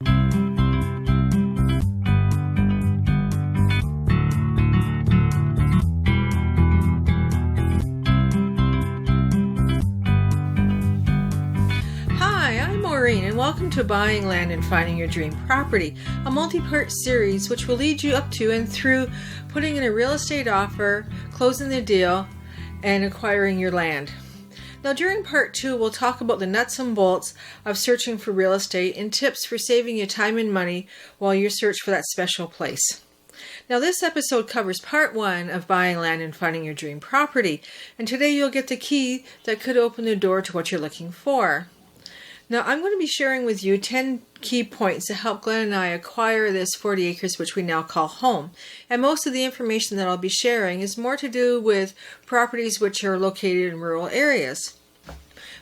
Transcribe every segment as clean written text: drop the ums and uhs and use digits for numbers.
Hi, I'm Maureen, and welcome to Buying Land and Finding Your Dream Property, a multi-part series which will lead you up to and through putting in a real estate offer, closing the deal, and acquiring your land. Now, during part 2, we'll talk about the nuts and bolts of searching for real estate and tips for saving you time and money while you search for that special place. Now, this episode covers part 1 of buying land and finding your dream property, and today you'll get the key that could open the door to what you're looking for. Now, I'm going to be sharing with you 10 key points to help Glenn and I acquire this 40 acres, which we now call home. And most of the information that I'll be sharing is more to do with properties which are located in rural areas.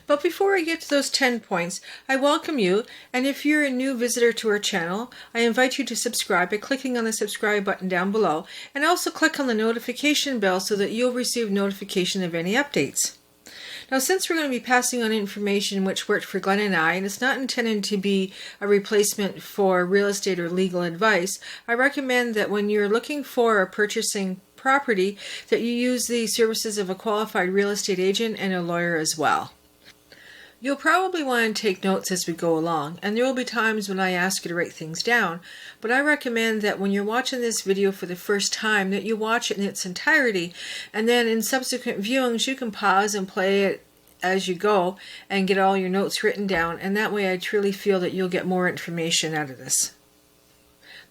But before I get to those 10 points, I welcome you, and if you're a new visitor to our channel, I invite you to subscribe by clicking on the subscribe button down below, and also click on the notification bell so that you'll receive notification of any updates. Now, since we're going to be passing on information which worked for Glenn and I, and it's not intended to be a replacement for real estate or legal advice, I recommend that when you're looking for or purchasing property, that you use the services of a qualified real estate agent and a lawyer as well. You'll probably want to take notes as we go along, and there will be times when I ask you to write things down, but I recommend that when you're watching this video for the first time that you watch it in its entirety, and then in subsequent viewings you can pause and play it as you go and get all your notes written down, and that way I truly feel that you'll get more information out of this.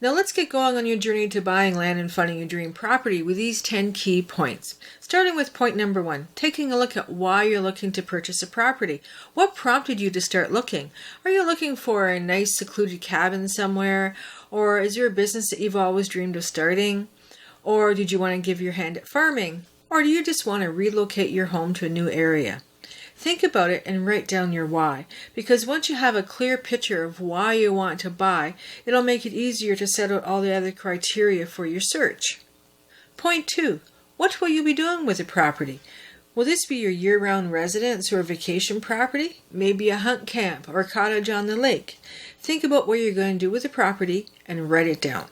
Now let's get going on your journey to buying land and finding your dream property with these 10 key points. Starting with point number 1, taking a look at why you're looking to purchase a property. What prompted you to start looking? Are you looking for a nice secluded cabin somewhere? Or is there a business that you've always dreamed of starting? Or did you want to give your hand at farming? Or do you just want to relocate your home to a new area? Think about it and write down your why, because once you have a clear picture of why you want to buy, it'll make it easier to set out all the other criteria for your search. Point 2, what will you be doing with the property? Will this be your year-round residence or vacation property? Maybe a hunt camp or cottage on the lake? Think about what you're going to do with the property and write it down.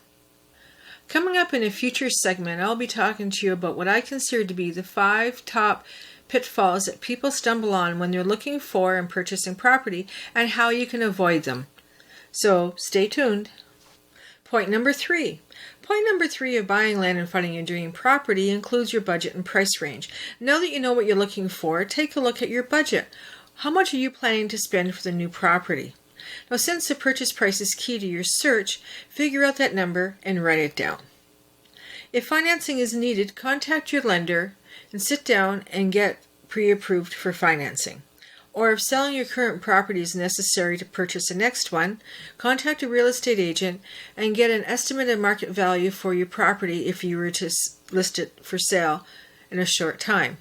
Coming up in a future segment, I'll be talking to you about what I consider to be the 5 top pitfalls that people stumble on when they're looking for and purchasing property, and how you can avoid them. So stay tuned. Point number 3. Point number 3 of buying land and finding your dream property includes your budget and price range. Now that you know what you're looking for, take a look at your budget. How much are you planning to spend for the new property? Now, since the purchase price is key to your search, figure out that number and write it down. If financing is needed, contact your lender and sit down and get pre-approved for financing. Or if selling your current property is necessary to purchase the next one, contact a real estate agent and get an estimated market value for your property if you were to list it for sale in a short time.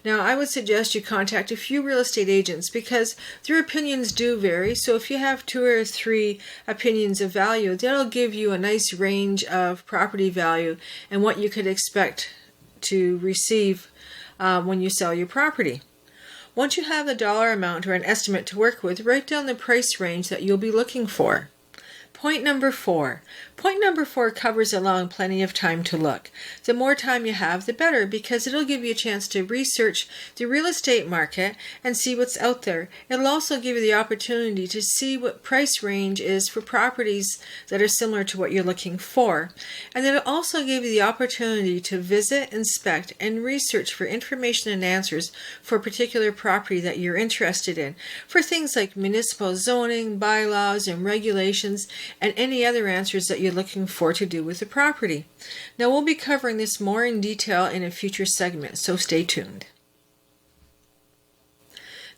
Now, I would suggest you contact a few real estate agents because their opinions do vary. So if you have 2 or 3 opinions of value, that'll give you a nice range of property value and what you could expect to receive when you sell your property. Once you have the dollar amount or an estimate to work with, write down the price range that you'll be looking for. Point number 4. Point number 4 covers allowing plenty of time to look. The more time you have, the better, because it'll give you a chance to research the real estate market and see what's out there. It'll also give you the opportunity to see what price range is for properties that are similar to what you're looking for. And it'll also give you the opportunity to visit, inspect, and research for information and answers for a particular property that you're interested in, for things like municipal zoning, bylaws, and regulations, and any other answers that you're looking for to do with the property. Now, we'll be covering this more in detail in a future segment, so stay tuned.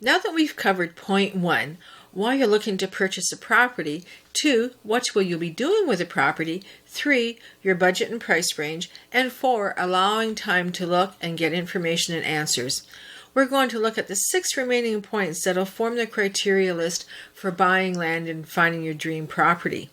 Now that we've covered point 1, why you're looking to purchase a property, 2, what will you be doing with the property, 3, your budget and price range, and 4, allowing time to look and get information and answers. We're going to look at the 6 remaining points that will form the criteria list for buying land and finding your dream property.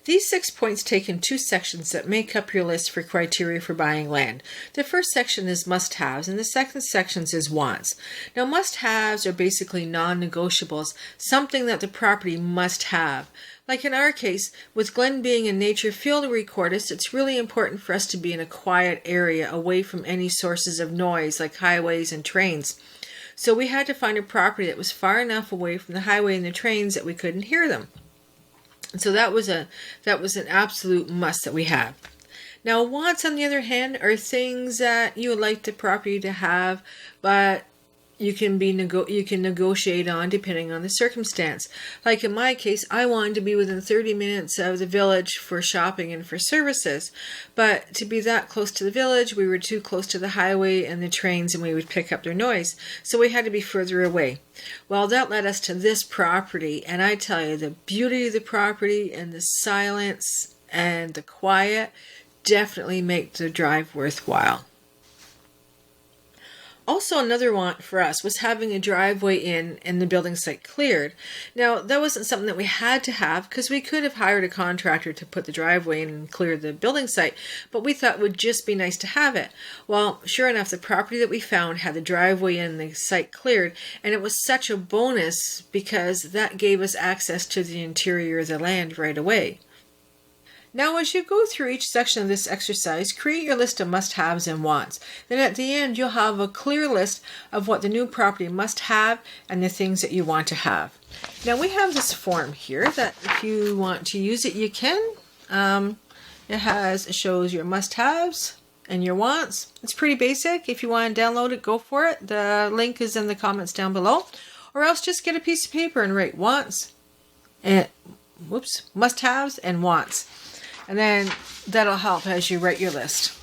These 6 points take in 2 sections that make up your list for criteria for buying land. The first section is must-haves, and the second section is wants. Now, must-haves are basically non-negotiables, something that the property must have. Like in our case, with Glen being a nature field recordist, it's really important for us to be in a quiet area away from any sources of noise like highways and trains. So we had to find a property that was far enough away from the highway and the trains that we couldn't hear them. And so that was an absolute must that we have. Now, wants, on the other hand, are things that you would like the property to have, but you can negotiate on depending on the circumstance. Like in my case, I wanted to be within 30 minutes of the village for shopping and for services. But to be that close to the village, we were too close to the highway and the trains, and we would pick up their noise. So we had to be further away. Well, that led us to this property, and I tell you, the beauty of the property and the silence and the quiet definitely make the drive worthwhile. Also, another want for us was having a driveway in and the building site cleared. Now, that wasn't something that we had to have because we could have hired a contractor to put the driveway in and clear the building site, but we thought it would just be nice to have it. Well, sure enough, the property that we found had the driveway in and the site cleared, and it was such a bonus because that gave us access to the interior of the land right away. Now, as you go through each section of this exercise, create your list of must-haves and wants. Then at the end, you'll have a clear list of what the new property must have and the things that you want to have. Now, we have this form here that if you want to use it, you can. It shows your must-haves and your wants. It's pretty basic. If you want to download it, go for it. The link is in the comments down below. Or else just get a piece of paper and write must-haves and wants. And then that'll help as you write your list.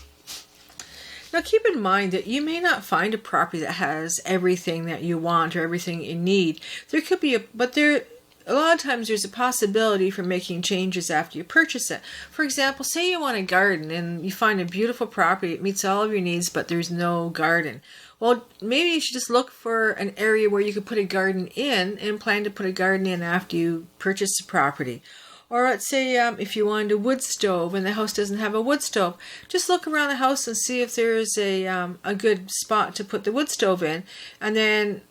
Now, keep in mind that you may not find a property that has everything that you want or everything you need. There could be a lot of times there's a possibility for making changes after you purchase it. For example, say you want a garden and you find a beautiful property, it meets all of your needs, but there's no garden. Well, maybe you should just look for an area where you could put a garden in and plan to put a garden in after you purchase the property. Or let's say if you wanted a wood stove and the house doesn't have a wood stove, just look around the house and see if there's a good spot to put the wood stove in, and then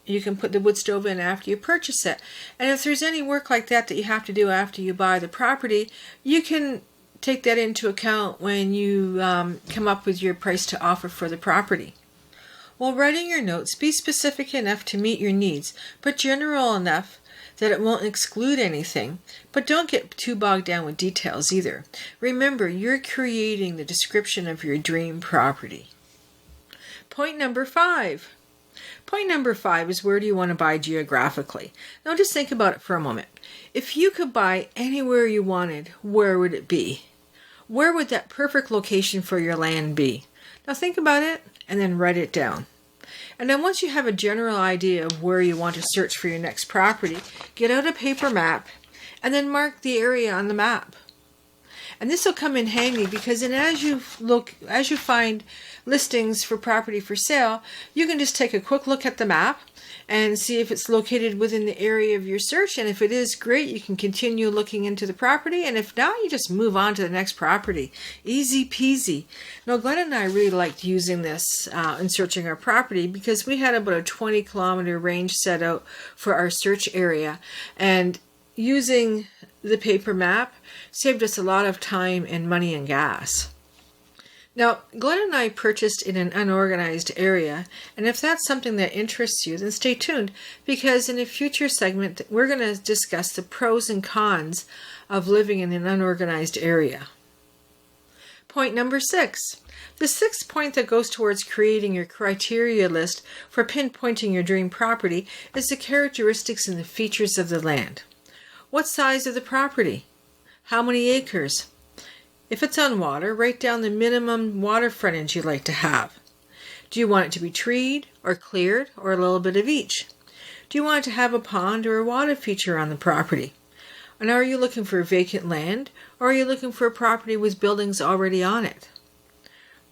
you can put the wood stove in after you purchase it. And if there's any work like that you have to do after you buy the property, you can take that into account when you come up with your price to offer for the property. While writing your notes, be specific enough to meet your needs, but general enough that it won't exclude anything, but don't get too bogged down with details either. Remember, you're creating the description of your dream property. Point number 5. Point number 5 is, where do you want to buy geographically? Now just think about it for a moment. If you could buy anywhere you wanted, where would it be? Where would that perfect location for your land be? Now think about it and then write it down. And then once you have a general idea of where you want to search for your next property, get out a paper map and then mark the area on the map. And this will come in handy because then as you find listings for property for sale, you can just take a quick look at the map and see if it's located within the area of your search. And if it is, great, you can continue looking into the property. And if not, you just move on to the next property. Easy peasy. Now, Glenn and I really liked using this in searching our property because we had about a 20-kilometer range set out for our search area. And using the paper map saved us a lot of time and money and gas. Now, Glenn and I purchased in an unorganized area, and if that's something that interests you, then stay tuned, because in a future segment, we're going to discuss the pros and cons of living in an unorganized area. Point number 6. The 6th point that goes towards creating your criteria list for pinpointing your dream property is the characteristics and the features of the land. What size of the property? How many acres? If it's on water, write down the minimum water frontage you'd like to have. Do you want it to be treed or cleared or a little bit of each? Do you want it to have a pond or a water feature on the property? And are you looking for vacant land or are you looking for a property with buildings already on it?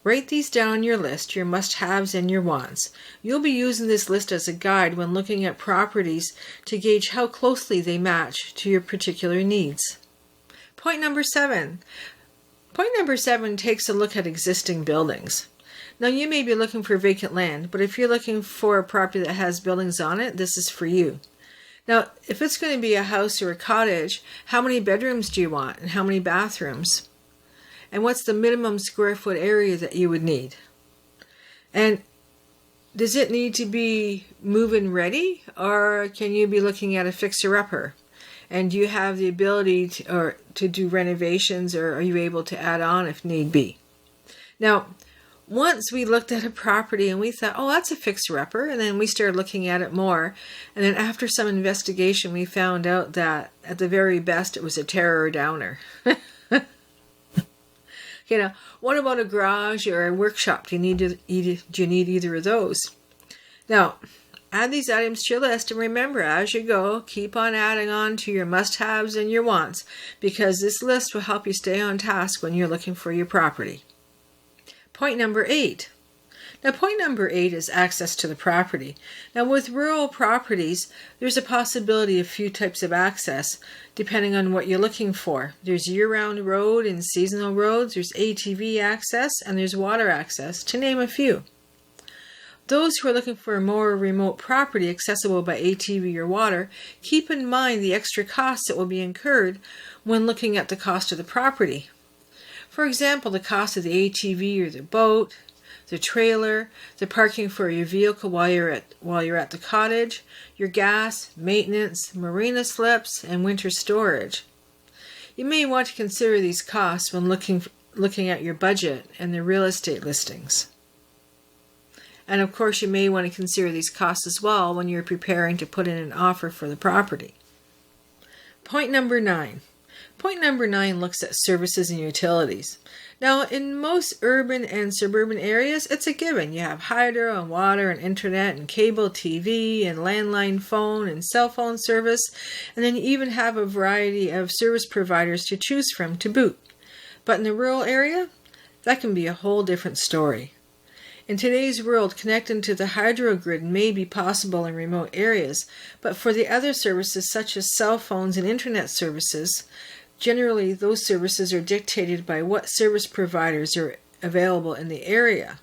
Write these down on your list, your must-haves and your wants. You'll be using this list as a guide when looking at properties to gauge how closely they match to your particular needs. Point number 7. Point number 7 takes a look at existing buildings. Now, you may be looking for vacant land, but if you're looking for a property that has buildings on it, this is for you. Now, if it's going to be a house or a cottage, how many bedrooms do you want and how many bathrooms? And what's the minimum square foot area that you would need? And does it need to be move-in ready, or can you be looking at a fixer-upper? And do you have the ability to do renovations, or are you able to add on if need be? Now, once we looked at a property and we thought, oh, that's a fixer-upper, and then we started looking at it more. And then after some investigation, we found out that at the very best, it was a terror downer. What about a garage or a workshop? Do you need either of those? Now, add these items to your list, and remember, as you go, keep on adding on to your must-haves and your wants, because this list will help you stay on task when you're looking for your property. Point number 8. Now, point number 8 is access to the property. Now, with rural properties, there's a possibility of a few types of access, depending on what you're looking for. There's year-round road and seasonal roads, there's ATV access, and there's water access, to name a few. Those who are looking for a more remote property accessible by ATV or water, keep in mind the extra costs that will be incurred when looking at the cost of the property. For example, the cost of the ATV or the boat, the trailer, the parking for your vehicle while you're at the cottage, your gas, maintenance, marina slips, and winter storage. You may want to consider these costs when looking at your budget and the real estate listings. And of course, you may want to consider these costs as well when you're preparing to put in an offer for the property. Point number 9. Point number 9 looks at services and utilities. Now, in most urban and suburban areas, it's a given. You have hydro and water and internet and cable TV and landline phone and cell phone service, and then you even have a variety of service providers to choose from to boot. But in the rural area, that can be a whole different story. In today's world, connecting to the hydro grid may be possible in remote areas, but for the other services such as cell phones and internet services, generally those services are dictated by what service providers are available in the area.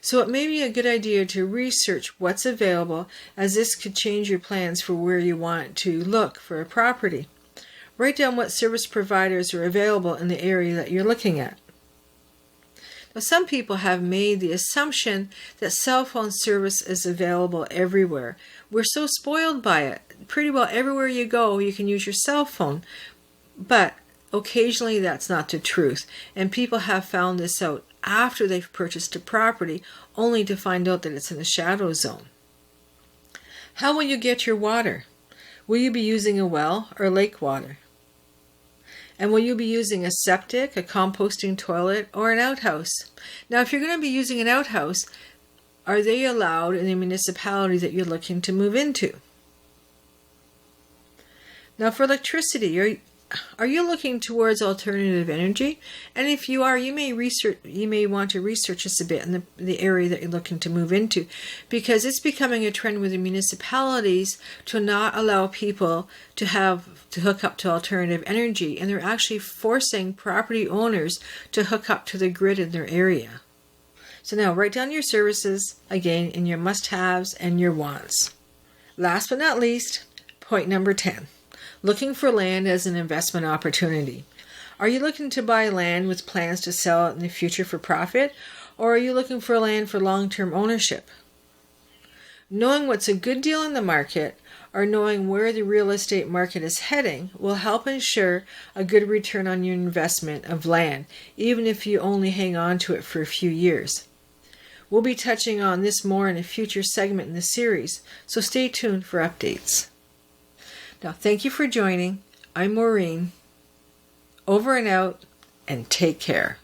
So it may be a good idea to research what's available, as this could change your plans for where you want to look for a property. Write down what service providers are available in the area that you're looking at. Now, some people have made the assumption that cell phone service is available everywhere. We're so spoiled by it. Pretty well everywhere you go, you can use your cell phone. But occasionally that's not the truth. And people have found this out after they've purchased a property, only to find out that it's in the shadow zone. How will you get your water? Will you be using a well or lake water? And will you be using a septic, a composting toilet, or an outhouse? Now, if you're going to be using an outhouse, are they allowed in the municipality that you're looking to move into? Now, for electricity, are you looking towards alternative energy? And if you are, you may want to research this a bit in the area that you're looking to move into, because it's becoming a trend with the municipalities to not allow people to hook up to alternative energy, and they're actually forcing property owners to hook up to the grid in their area. So now write down your services again in your must-haves and your wants. Last but not least, point number 10. Looking for land as an investment opportunity. Are you looking to buy land with plans to sell it in the future for profit, or are you looking for land for long-term ownership? Knowing what's a good deal in the market, or knowing where the real estate market is heading, will help ensure a good return on your investment of land, even if you only hang on to it for a few years. We'll be touching on this more in a future segment in the series, so stay tuned for updates. Now, thank you for joining. I'm Maureen. Over and out, and take care.